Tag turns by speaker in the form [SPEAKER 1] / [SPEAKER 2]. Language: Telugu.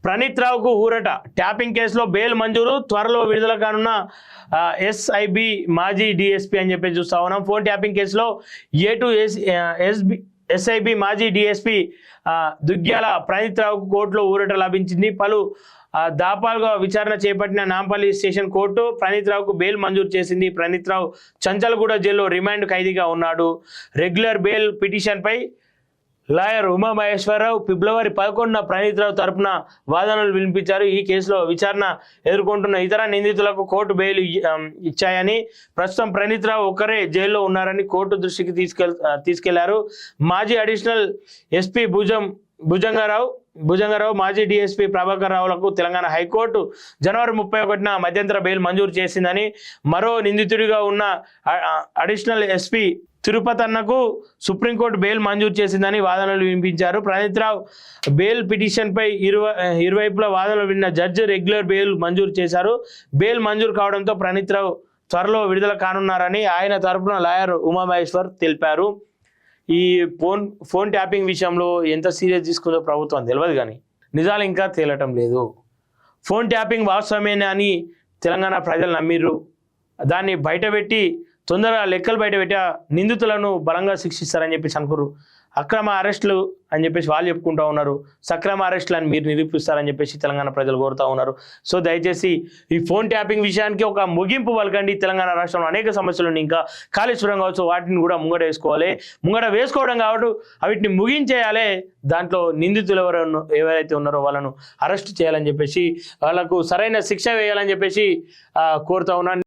[SPEAKER 1] ప్రణీత్ రావుకు ఊరట, ట్యాపింగ్ కేసులో బెయిల్ మంజూరు, త్వరలో విడుదల కానున్న ఎస్ఐబి మాజీ డిఎస్పీ అని చెప్పి చూస్తా ఉన్నాం. ఫోన్ ట్యాపింగ్ కేసులో ఎస్ఐబి మాజీ డిఎస్పీ దుగ్గ్యాల ప్రణీత్ రావుకు కోర్టులో ఊరట లభించింది. పలు దాపాలుగా విచారణ చేపట్టిన నాంపల్లి స్టేషన్ కోర్టు ప్రణీత్ రావుకు బెయిల్ మంజూరు చేసింది. ప్రణీత్ రావు చంచల్గూడ జైల్లో రిమాండ్ ఖైదీగా ఉన్నాడు. రెగ్యులర్ బెయిల్ పిటిషన్పై లాయర్ ఉమామహేశ్వరరావు ఫిబ్రవరి 11న ప్రణీత్ రావు తరపున వాదనలు వినిపించారు. ఈ కేసులో విచారణ ఎదుర్కొంటున్న ఇతర నిందితులకు కోర్టు బెయిల్ ఇచ్చాయని, ప్రస్తుతం ప్రణీత్ రావు ఒక్కరే జైల్లో ఉన్నారని కోర్టు దృష్టికి తీసుకెళ్లారు. మాజీ అడిషనల్ ఎస్పీ భుజంగరావు, మాజీ డిఎస్పీ ప్రభాకర్ రావులకు తెలంగాణ హైకోర్టు జనవరి 31న మధ్యంతర బెయిల్ మంజూరు చేసిందని, మరో నిందితుడిగా ఉన్న అడిషనల్ ఎస్పీ తిరుపతన్నకు సుప్రీంకోర్టు బెయిల్ మంజూరు చేసిందని వాదనలు వినిపించారు. ప్రణీత్ రావు బెయిల్ పిటిషన్పై ఇరువైపుల వాదనలు విన్న జడ్జి రెగ్యులర్ బెయిల్ మంజూరు చేశారు. బెయిల్ మంజూరు కావడంతో ప్రణీత్ రావు త్వరలో విడుదల కానున్నారని ఆయన తరపున లాయర్ ఉమామహేశ్వర్ తెలిపారు. ఈ ఫోన్ ట్యాపింగ్ విషయంలో ఎంత సీరియస్ తీసుకుందో ప్రభుత్వం తెలియదు, కానీ నిజాలు ఇంకా తేలటం లేదు. ఫోన్ ట్యాపింగ్ వాస్తవమేనా అని తెలంగాణ ప్రజలు నమ్మిర్రు. దాన్ని బయటపెట్టి తొందరగా లెక్కలు బయటపెట్టి నిందితులను బలంగా శిక్షిస్తారని చెప్పేసి అనుకుర్రు. అక్రమ అరెస్టులు అని చెప్పేసి వాళ్ళు చెప్పుకుంటూ ఉన్నారు. సక్రమ అరెస్టులు అని మీరు నిరూపిస్తారని చెప్పేసి తెలంగాణ ప్రజలు కోరుతూ ఉన్నారు. సో దయచేసి ఈ ఫోన్ ట్యాపింగ్ విషయానికి ఒక ముగింపు పలకండి. తెలంగాణ రాష్ట్రంలో అనేక సమస్యలు ఉన్నాయి, ఇంకా కాళేశ్వరం కావచ్చు, వాటిని కూడా ముంగట వేసుకోవడం కాబట్టి వీటిని ముగించేయాలి. దాంట్లో నిందితులు ఎవరైతే ఉన్నారో వాళ్ళను అరెస్ట్ చేయాలని చెప్పేసి, వాళ్ళకు సరైన శిక్ష వేయాలని చెప్పేసి కోరుతా ఉన్నాను.